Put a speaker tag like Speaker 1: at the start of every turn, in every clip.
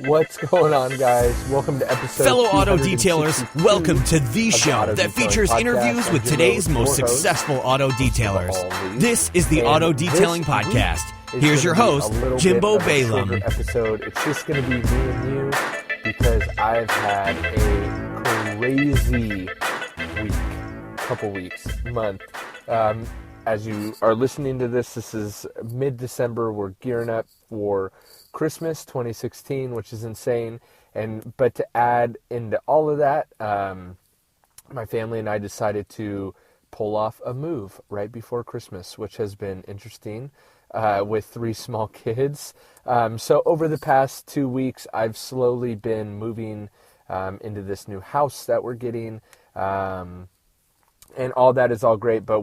Speaker 1: What's going on, guys? Welcome to episode
Speaker 2: Fellow auto
Speaker 1: 262
Speaker 2: detailers, welcome to the show
Speaker 1: Auto
Speaker 2: that
Speaker 1: Detailing
Speaker 2: features
Speaker 1: Podcast.
Speaker 2: interviews
Speaker 1: I'm
Speaker 2: with
Speaker 1: Jimbo,
Speaker 2: today's
Speaker 1: your
Speaker 2: most
Speaker 1: host.
Speaker 2: successful auto detailers.
Speaker 1: Always.
Speaker 2: This is the
Speaker 1: And
Speaker 2: Auto
Speaker 1: this
Speaker 2: Detailing
Speaker 1: week
Speaker 2: Podcast.
Speaker 1: is
Speaker 2: Here's your
Speaker 1: gonna be
Speaker 2: host,
Speaker 1: a little
Speaker 2: Jimbo
Speaker 1: bit of a shorter
Speaker 2: Balaam.
Speaker 1: episode. It's just going to be me and you because I've had a crazy month. As you are listening to this is mid-December. We're gearing up for Christmas 2016, which is insane. But to add into all of that, my family and I decided to pull off a move right before Christmas, which has been interesting with 3 small kids. So over the past 2 weeks, I've slowly been moving into this new house that we're getting, and all that is all great. But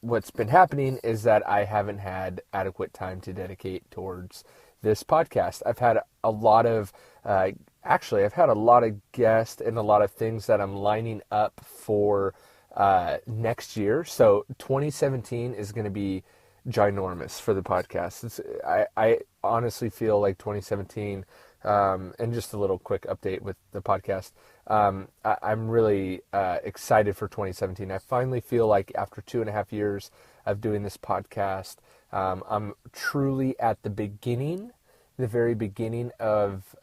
Speaker 1: what's been happening is that I haven't had adequate time to dedicate towards this podcast. I've had a lot of guests and a lot of things that I'm lining up for next year. So 2017 is going to be ginormous for the podcast. I honestly feel like 2017, and just a little quick update with the podcast. I'm really excited for 2017. I finally feel like after 2.5 years of doing this podcast, I'm truly at the very beginning of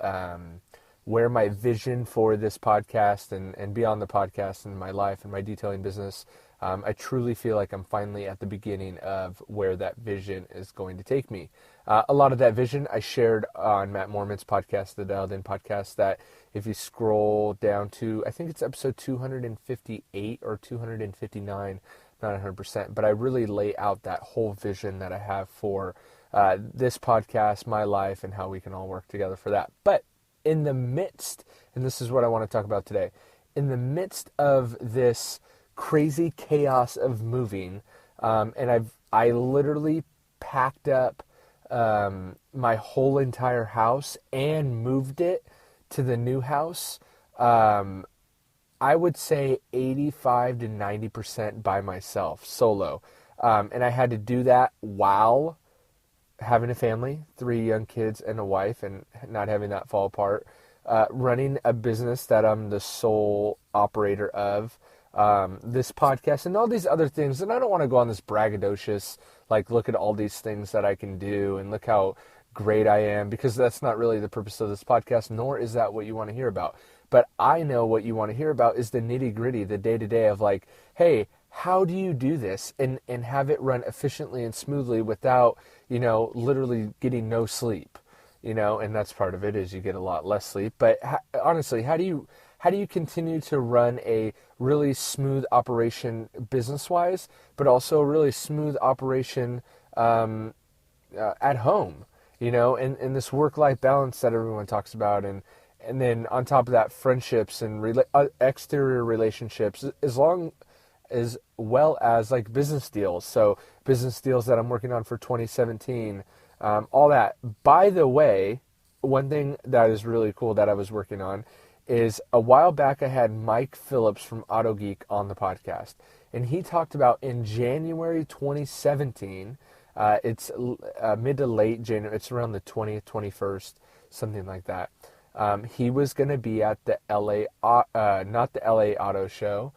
Speaker 1: where my vision for this podcast and beyond the podcast and my life and my detailing business, I truly feel like I'm finally at the beginning of where that vision is going to take me. A lot of that vision I shared on Matt Mormon's podcast, the Dialed In podcast, that if you scroll down to, I think it's episode 258 or 259, not 100%, but I really lay out that whole vision that I have for this podcast, my life, and how we can all work together for that. But in the midst, and this is what I want to talk about today, in the midst of this crazy chaos of moving, and I literally packed up my whole entire house and moved it to the new house. I would say 85 to 90% by myself, solo. And I had to do that while having a family, 3 young kids and a wife, and not having that fall apart. Running a business that I'm the sole operator of. This podcast and all these other things. And I don't want to go on this braggadocious, like, look at all these things that I can do and look how great I am, because that's not really the purpose of this podcast, nor is that what you want to hear about. But I know what you want to hear about is the nitty-gritty, the day-to-day of, like, hey, how do you do this and have it run efficiently and smoothly without, literally getting no sleep, and that's part of it, is you get a lot less sleep. But honestly, how do you continue to run a really smooth operation business-wise, but also a really smooth operation at home, and this work-life balance that everyone talks about, and then on top of that, friendships and exterior relationships, as well as like business deals. So business deals that I'm working on for 2017, all that. By the way, one thing that is really cool that I was working on is a while back I had Mike Phillips from Auto Geek on the podcast, and he talked about in January 2017, it's mid to late January, it's around the 20th, 21st, something like that. He was going to be at the not the LA Auto Show,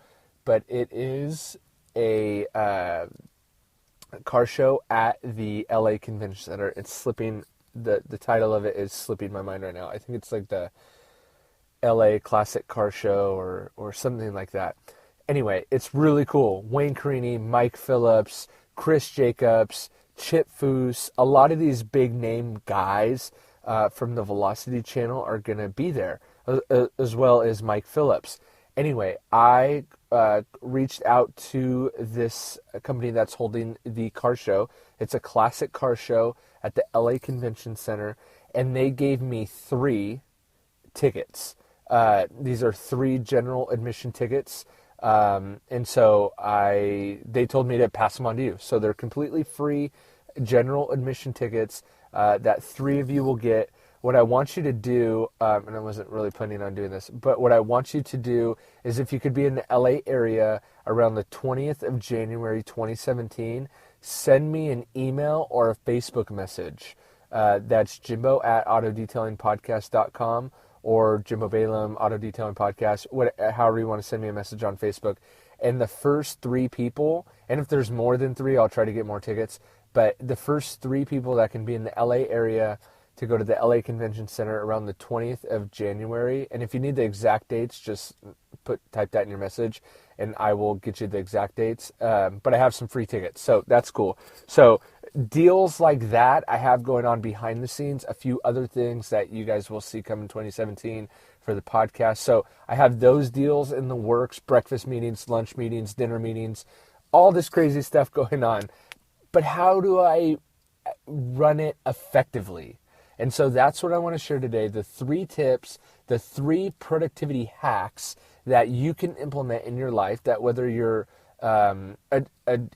Speaker 1: but it is a car show at the LA Convention Center. It's slipping, the title of it is slipping my mind right now. I think it's like the LA Classic Car Show or something like that. Anyway, it's really cool. Wayne Carini, Mike Phillips, Chris Jacobs, Chip Foose, a lot of these big name guys from the Velocity channel are going to be there, as well as Mike Phillips. Anyway, I reached out to this company that's holding the car show. It's a classic car show at the LA Convention Center, and they gave me 3 tickets. These are 3 general admission tickets, and so they told me to pass them on to you. So they're completely free general admission tickets that 3 of you will get. What I want you to do, and I wasn't really planning on doing this, but what I want you to do is, if you could be in the LA area around the 20th of January 2017, send me an email or a Facebook message. That's Jimbo at autodetailingpodcast.com or Jimbo Balaam Auto Detailing Podcast, however you want to send me a message on Facebook. And the first 3 people, and if there's more than 3, I'll try to get more tickets, but the first 3 people that can be in the LA area to go to the LA Convention Center around the 20th of January. And if you need the exact dates, just type that in your message and I will get you the exact dates. But I have some free tickets, so that's cool. So deals like that I have going on behind the scenes, a few other things that you guys will see come in 2017 for the podcast. So I have those deals in the works, breakfast meetings, lunch meetings, dinner meetings, all this crazy stuff going on. But how do I run it effectively? And so that's what I want to share today, the 3 tips, the 3 productivity hacks that you can implement in your life, that whether you're an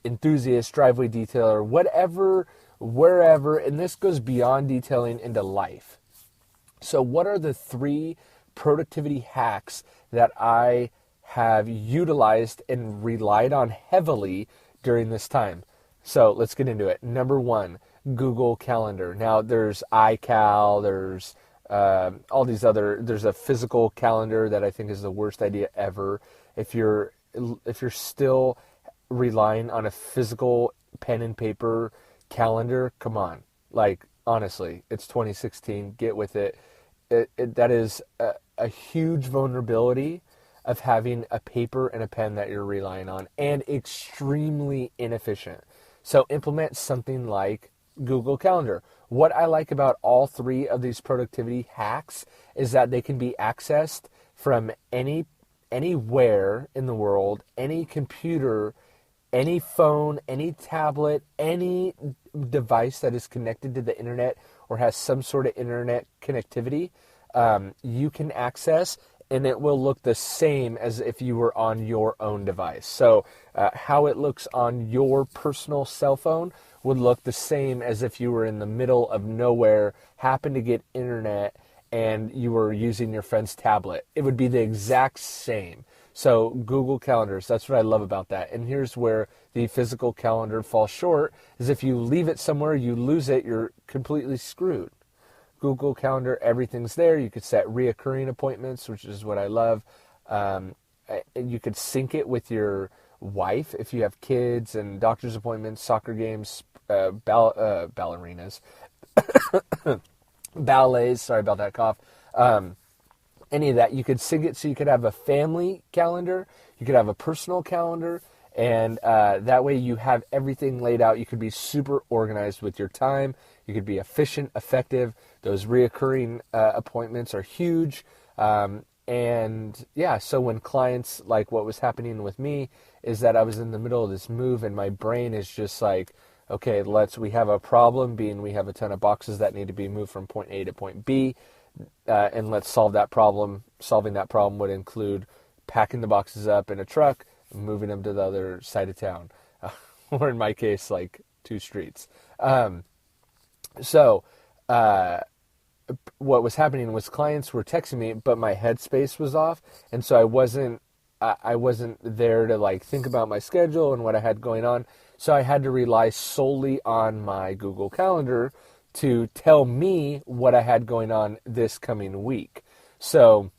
Speaker 1: enthusiast, driveway detailer, whatever, wherever, and this goes beyond detailing into life. So what are the 3 productivity hacks that I have utilized and relied on heavily during this time? So let's get into it. Number 1, Google Calendar. Now there's iCal, there's all these other, there's a physical calendar that I think is the worst idea ever. If you're still relying on a physical pen and paper calendar, come on. Like, honestly, it's 2016, get with it. That is a huge vulnerability of having a paper and a pen that you're relying on, and extremely inefficient. So implement something like Google Calendar. What I like about all 3 of these productivity hacks is that they can be accessed from anywhere in the world, any computer, any phone, any tablet, any device that is connected to the internet or has some sort of internet connectivity, you can access, and it will look the same as if you were on your own device. So how it looks on your personal cell phone would look the same as if you were in the middle of nowhere, happened to get internet, and you were using your friend's tablet. It would be the exact same. So Google Calendars, that's what I love about that. And here's where the physical calendar falls short, is if you leave it somewhere, you lose it, you're completely screwed. Google Calendar, everything's there. You could set reoccurring appointments, which is what I love. You could sync it with your wife if you have kids and doctor's appointments, soccer games, ballerinas, ballets, sorry about that cough, any of that. You could sync it so you could have a family calendar, you could have a personal calendar, and that way you have everything laid out. You could be super organized with your time. You could be efficient, effective. Those reoccurring appointments are huge. And yeah, so when clients, like what was happening with me, is that I was in the middle of this move and my brain is just like, okay, we have a problem, being we have a ton of boxes that need to be moved from point A to point B, and let's solve that problem. Solving that problem would include packing the boxes up in a truck, moving them to the other side of town, or in my case, like 2 streets. So what was happening was clients were texting me, but my headspace was off, and so I wasn't there to like think about my schedule and what I had going on. So I had to rely solely on my Google Calendar to tell me what I had going on this coming week. So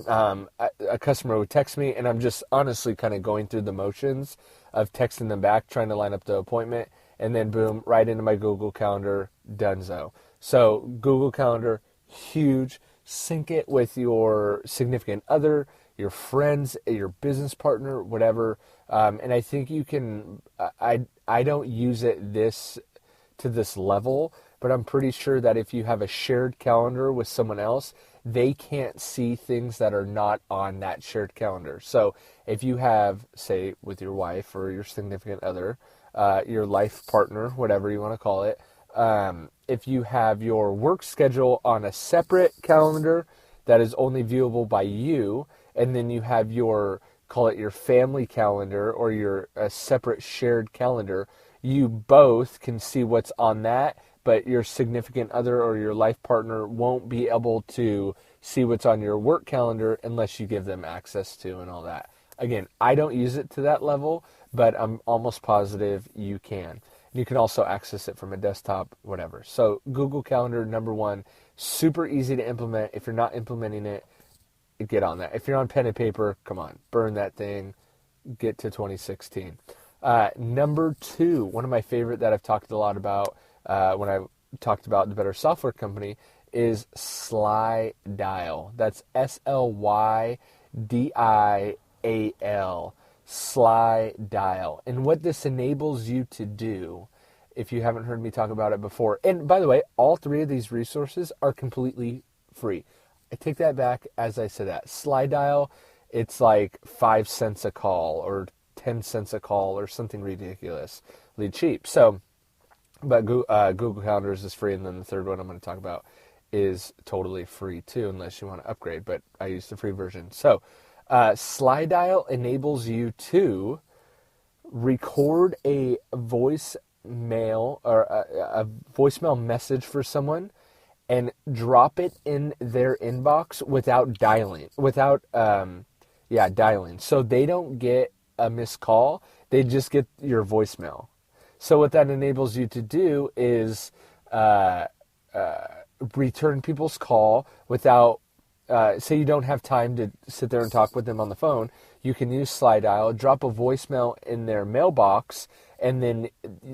Speaker 1: a customer would text me, and I'm just honestly kind of going through the motions of texting them back, trying to line up the appointment, and then boom, right into my Google Calendar, donezo. So Google Calendar, huge. Sync it with your significant other, your friends, your business partner, whatever. And I think you can, I don't use it to this level, but I'm pretty sure that if you have a shared calendar with someone else, they can't see things that are not on that shared calendar. So if you have, say, with your wife or your significant other, your life partner, whatever you want to call it, if you have your work schedule on a separate calendar that is only viewable by you, and then you have your, call it your family calendar or your separate shared calendar, you both can see what's on that, but your significant other or your life partner won't be able to see what's on your work calendar unless you give them access to and all that. Again, I don't use it to that level, but I'm almost positive you can. And you can also access it from a desktop, whatever. So Google Calendar, number one, super easy to implement. If you're not implementing it, get on that. If you're on pen and paper, come on, burn that thing, get to 2016. Number two, one of my favorite that I've talked a lot about when I talked about the Better Software Company is SlyDial. That's SlyDial. SlyDial. And what this enables you to do, if you haven't heard me talk about it before, and by the way, all three of these resources are completely free. I take that back as I said that. SlyDial, it's like 5 cents a call or 10 cents a call or something ridiculously cheap. So, but Google Calendars is free, and then the third one I'm going to talk about is totally free too, unless you want to upgrade, but I use the free version. So, SlyDial enables you to record a voicemail or a voicemail message for someone and drop it in their inbox without dialing, dialing. So they don't get a missed call, they just get your voicemail. So what that enables you to do is return people's call without, say you don't have time to sit there and talk with them on the phone, you can use SlyDial, drop a voicemail in their mailbox, and then,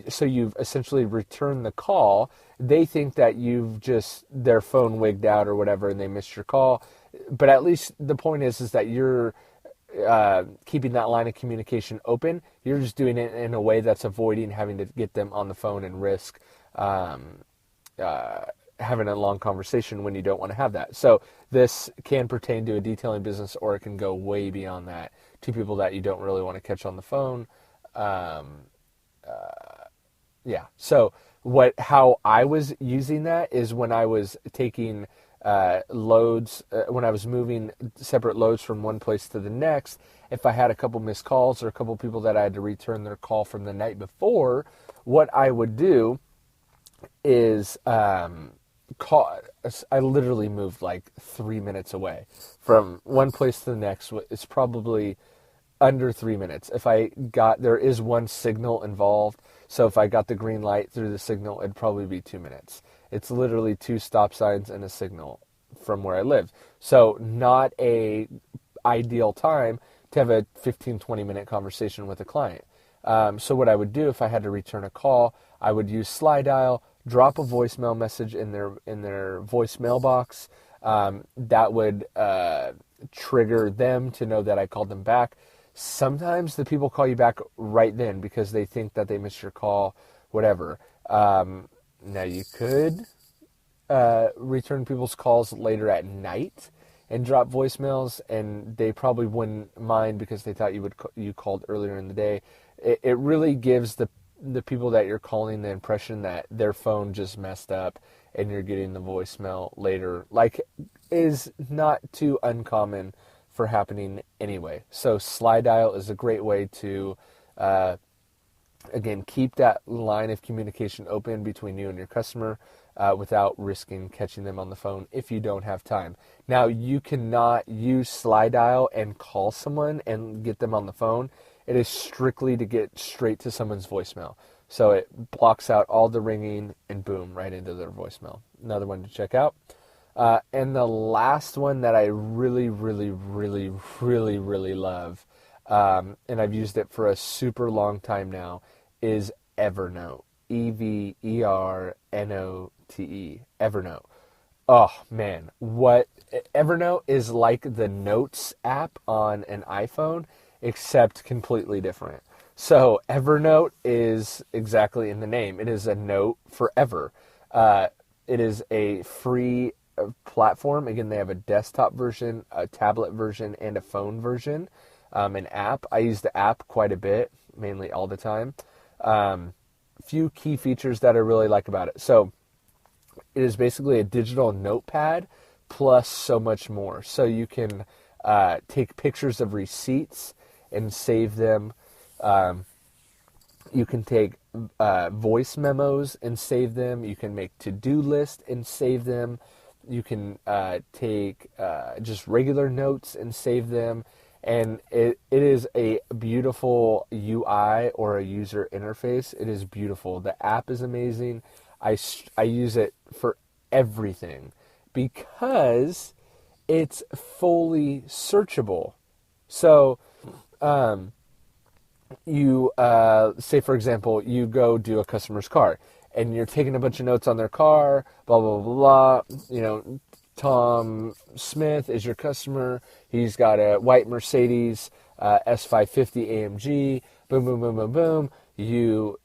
Speaker 1: so you've essentially returned the call. They think that you've just, their phone wigged out or whatever, and they missed your call. But at least the point is that you're keeping that line of communication open. You're just doing it in a way that's avoiding having to get them on the phone and risk having a long conversation when you don't want to have that. So this can pertain to a detailing business, or it can go way beyond that to people that you don't really want to catch on the phone. So how I was using that is when I was taking loads, when I was moving separate loads from one place to the next, if I had a couple missed calls or a couple people that I had to return their call from the night before, what I would do is I literally moved like 3 minutes away from one place to the next. It's probably under 3 minutes. There is one signal involved, so if I got the green light through the signal, it'd probably be 2 minutes. It's literally 2 stop signs and a signal from where I live. So not a ideal time to have a 15-20 minute conversation with a client. So what I would do if I had to return a call, I would use SlyDial, drop a voicemail message in their voicemail box. That would trigger them to know that I called them back. Sometimes the people call you back right then because they think that they missed your call, whatever. Now you could return people's calls later at night and drop voicemails, and they probably wouldn't mind because they thought you called earlier in the day. It really gives the people that you're calling the impression that their phone just messed up and you're getting the voicemail later, like is not too uncommon for happening anyway. So SlyDial is a great way to again, keep that line of communication open between you and your customer without risking catching them on the phone if you don't have time. Now, you cannot use SlyDial and call someone and get them on the phone. It is strictly to get straight to someone's voicemail. So it blocks out all the ringing and boom, right into their voicemail. Another one to check out. And the last one that I really, really, really, really, really love, and I've used it for a super long time now, is Evernote. Evernote. Evernote. Oh, man. Evernote is like the Notes app on an iPhone, except completely different. So Evernote is exactly in the name. It is a note forever. It is a free platform. Again, they have a desktop version, a tablet version, and a phone version, an app. I use the app quite a bit, mainly all the time. Few key features that I really like about it. So it is basically a digital notepad plus so much more. So you can take pictures of receipts and save them. You can take voice memos and save them. You can make to-do lists and save them. You can take just regular notes and save them. And it is a beautiful UI or a user interface. It is beautiful. The app is amazing. I use it for everything because it's fully searchable. So, you say, for example, you go do a customer's car and you're taking a bunch of notes on their car, blah, blah, blah, blah. Tom Smith is your customer. He's got a white Mercedes S550 AMG. Boom, boom, boom, boom, boom. You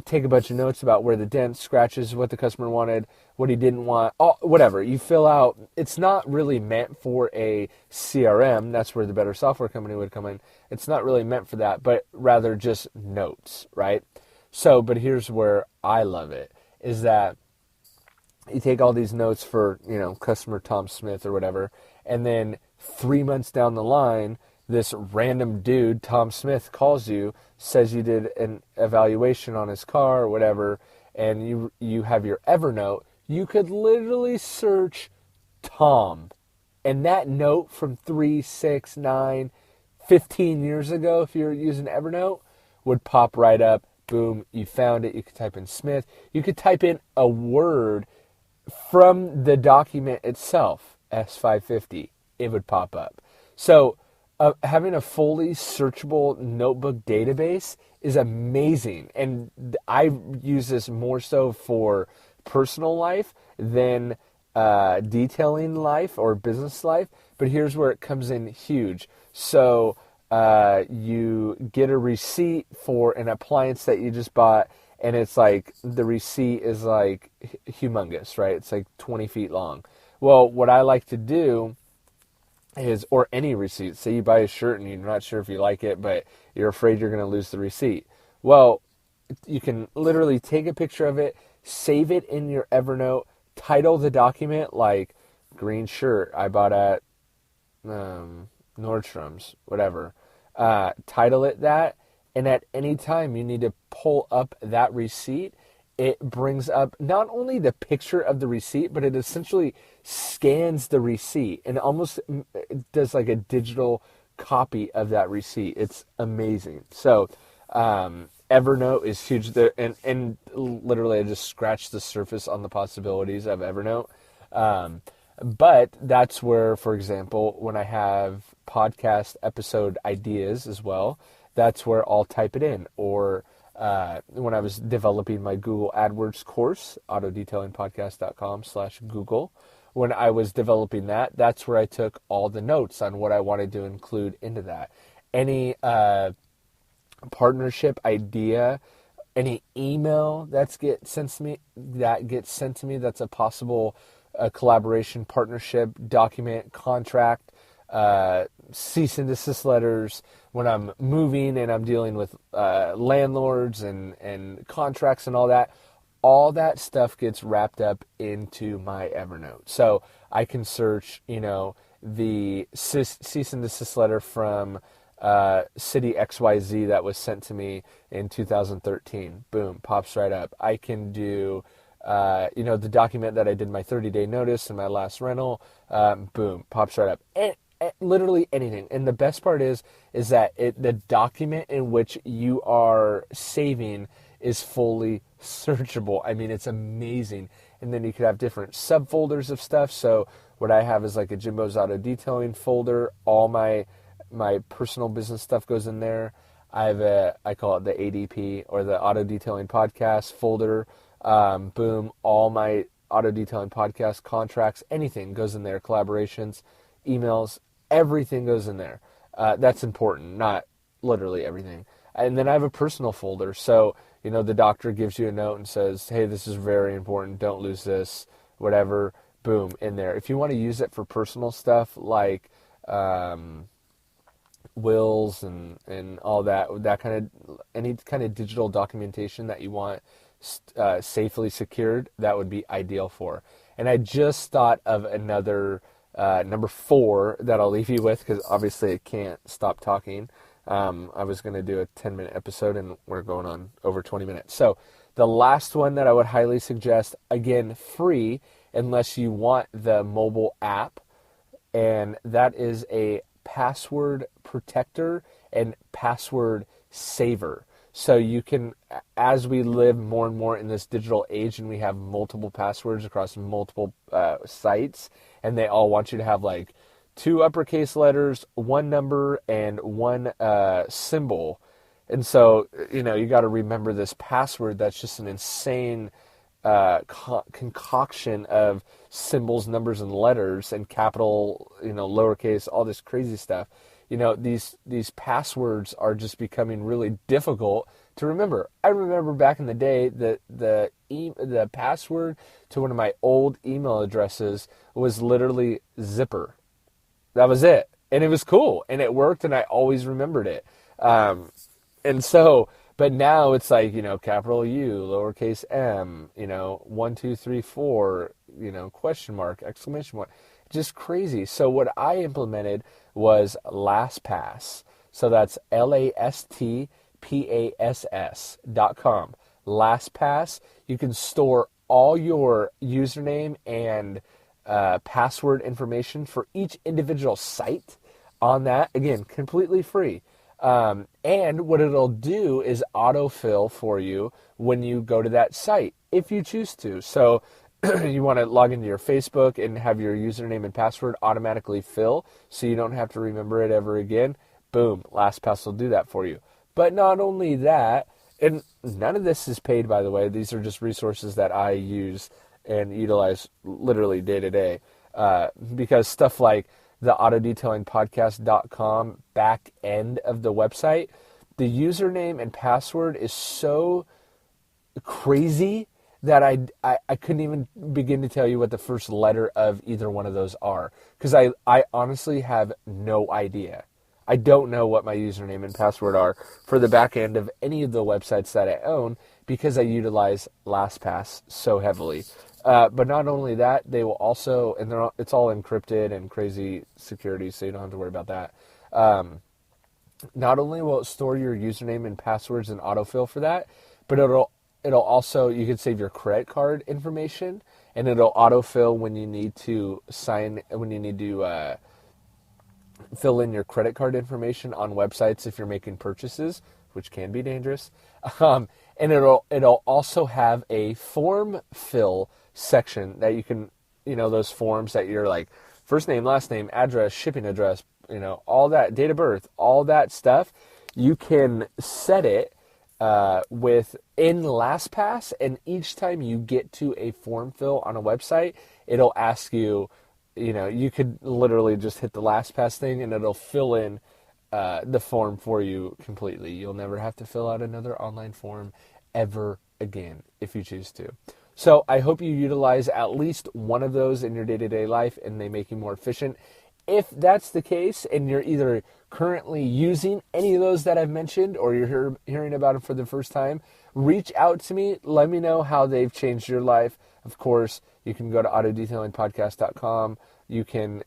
Speaker 1: take a bunch of notes about where the dents, scratches, what the customer wanted, what he didn't want, whatever. You fill out. It's not really meant for a CRM. That's where the better software company would come in. It's not really meant for that, but rather just notes, right? So, but here's where I love it, is that you take all these notes for, customer Tom Smith or whatever, and then 3 months down the line, this random dude, Tom Smith, calls you, says you did an evaluation on his car or whatever, and you have your Evernote. You could literally search Tom, and that note from 3, 6, 9, 15 years ago, if you're using Evernote, would pop right up. Boom, you found it. You could type in Smith. You could type in a word from the document itself, S550. It would pop up. So having a fully searchable notebook database is amazing. And I use this more so for personal life than detailing life or business life. But here's where it comes in huge. So you get a receipt for an appliance that you just bought, and it's like the receipt is like humongous, right? It's like 20 feet long. Well, what I like to do is, or any receipt, say you buy a shirt and you're not sure if you like it, but you're afraid you're going to lose the receipt. Well, you can literally take a picture of it, save it in your Evernote, title the document like green shirt I bought at Nordstrom's, whatever. Title it that, and at any time you need to pull up that receipt, it brings up not only the picture of the receipt, but it essentially scans the receipt and almost does like a digital copy of that receipt. It's amazing. So Evernote is huge there, and literally I just scratched the surface on the possibilities of Evernote. But that's where, for example, when I have podcast episode ideas as well, that's where I'll type it in. Or when I was developing my Google AdWords course, autodetailingpodcast.com/Google, when I was developing that, that's where I took all the notes on what I wanted to include into that. Any partnership idea, any email that gets sent to me, that's a possible collaboration, partnership, document, contract, cease and desist letters, when I'm moving and I'm dealing with landlords and contracts and all that stuff gets wrapped up into my Evernote. So I can search, the cease and desist letter from city XYZ that was sent to me in 2013. Boom, pops right up. I can do the document that I did my 30-day notice in my last rental, boom, pops right up. Literally anything. And the best part is that the document in which you are saving is fully searchable. I mean, it's amazing. And then you could have different subfolders of stuff. So what I have is like a Jimbo's Auto Detailing folder. All my personal business stuff goes in there. I call it the ADP, or the Auto Detailing Podcast folder. Boom, all my Auto Detailing Podcast contracts, anything goes in there. Collaborations, emails, everything goes in there. That's important, not literally everything. And then I have a personal folder. So, the doctor gives you a note and says, hey, this is very important. Don't lose this, whatever. Boom, in there. If you want to use it for personal stuff like wills and all that kind of, any kind of digital documentation that you want safely secured, that would be ideal for. And I just thought of another number 4 that I'll leave you with, because obviously I can't stop talking. I was going to do a 10-minute episode, and we're going on over 20 minutes. So the last one that I would highly suggest, again, free, unless you want the mobile app, and that is a password protector and password saver. So you can, as we live more and more in this digital age and we have multiple passwords across multiple sites, and they all want you to have like 2 uppercase letters, 1 number, and 1 symbol. And so, you got to remember this password that's just an insane concoction of symbols, numbers, and letters, and capital, lowercase, all this crazy stuff. These passwords are just becoming really difficult to remember. I remember back in the day that the password to one of my old email addresses was literally zipper. That was it. And it was cool. And it worked, and I always remembered it. But now it's like, capital U, lowercase m, 1, 2, 3, 4, question mark, exclamation mark. Just crazy. So what I implemented was LastPass. So that's LastPass.com. LastPass. You can store all your username and password information for each individual site on that. Again, completely free. And what it'll do is autofill for you when you go to that site, if you choose to. So you want to log into your Facebook and have your username and password automatically fill so you don't have to remember it ever again. Boom, LastPass will do that for you. But not only that, and none of this is paid, by the way. These are just resources that I use and utilize literally day to day. Because stuff like the autodetailingpodcast.com back end of the website, the username and password is so crazy that I couldn't even begin to tell you what the first letter of either one of those are, because I honestly have no idea. I don't know what my username and password are for the back end of any of the websites that I own, because I utilize LastPass so heavily. But not only that, they will also, and it's all encrypted and crazy security, so you don't have to worry about that. Not only will it store your username and passwords and autofill for that, but it'll also, you can save your credit card information, and it'll autofill when you need to fill in your credit card information on websites if you're making purchases, which can be dangerous. And it'll also have a form fill section that you can, those forms that you're like first name, last name, address, shipping address, all that, date of birth, all that stuff. You can set it within LastPass, and each time you get to a form fill on a website, it'll ask you, you could literally just hit the LastPass thing and it'll fill in the form for you completely. You'll never have to fill out another online form ever again if you choose to. So I hope you utilize at least one of those in your day-to-day life and they make you more efficient. If that's the case and you're either currently using any of those that I've mentioned or you're hearing about them for the first time, reach out to me. Let me know how they've changed your life. Of course, you can go to autodetailingpodcast.com. You can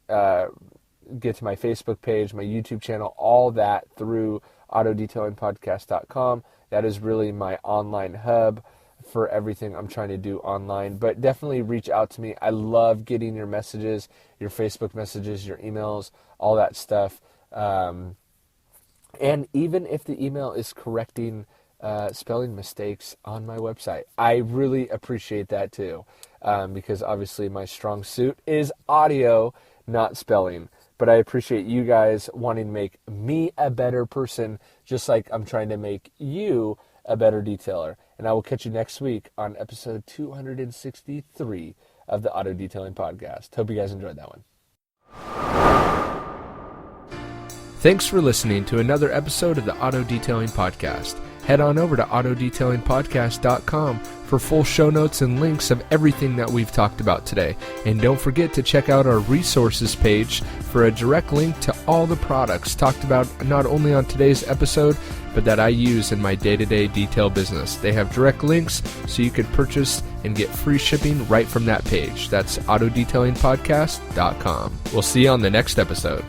Speaker 1: get to my Facebook page, my YouTube channel, all that through autodetailingpodcast.com. That is really my online hub for everything I'm trying to do online. But definitely reach out to me. I love getting your messages, your Facebook messages, your emails, all that stuff. And even if the email is correcting spelling mistakes on my website, I really appreciate that too. Because obviously my strong suit is audio, not spelling. But I appreciate you guys wanting to make me a better person, just like I'm trying to make you a better detailer. And I will catch you next week on episode 263 of the Auto Detailing Podcast. Hope you guys enjoyed that one.
Speaker 2: Thanks for listening to another episode of the Auto Detailing Podcast. Head on over to autodetailingpodcast.com for full show notes and links of everything that we've talked about today. And don't forget to check out our resources page for a direct link to all the products talked about not only on today's episode, but that I use in my day-to-day detail business. They have direct links so you can purchase and get free shipping right from that page. That's autodetailingpodcast.com. We'll see you on the next episode.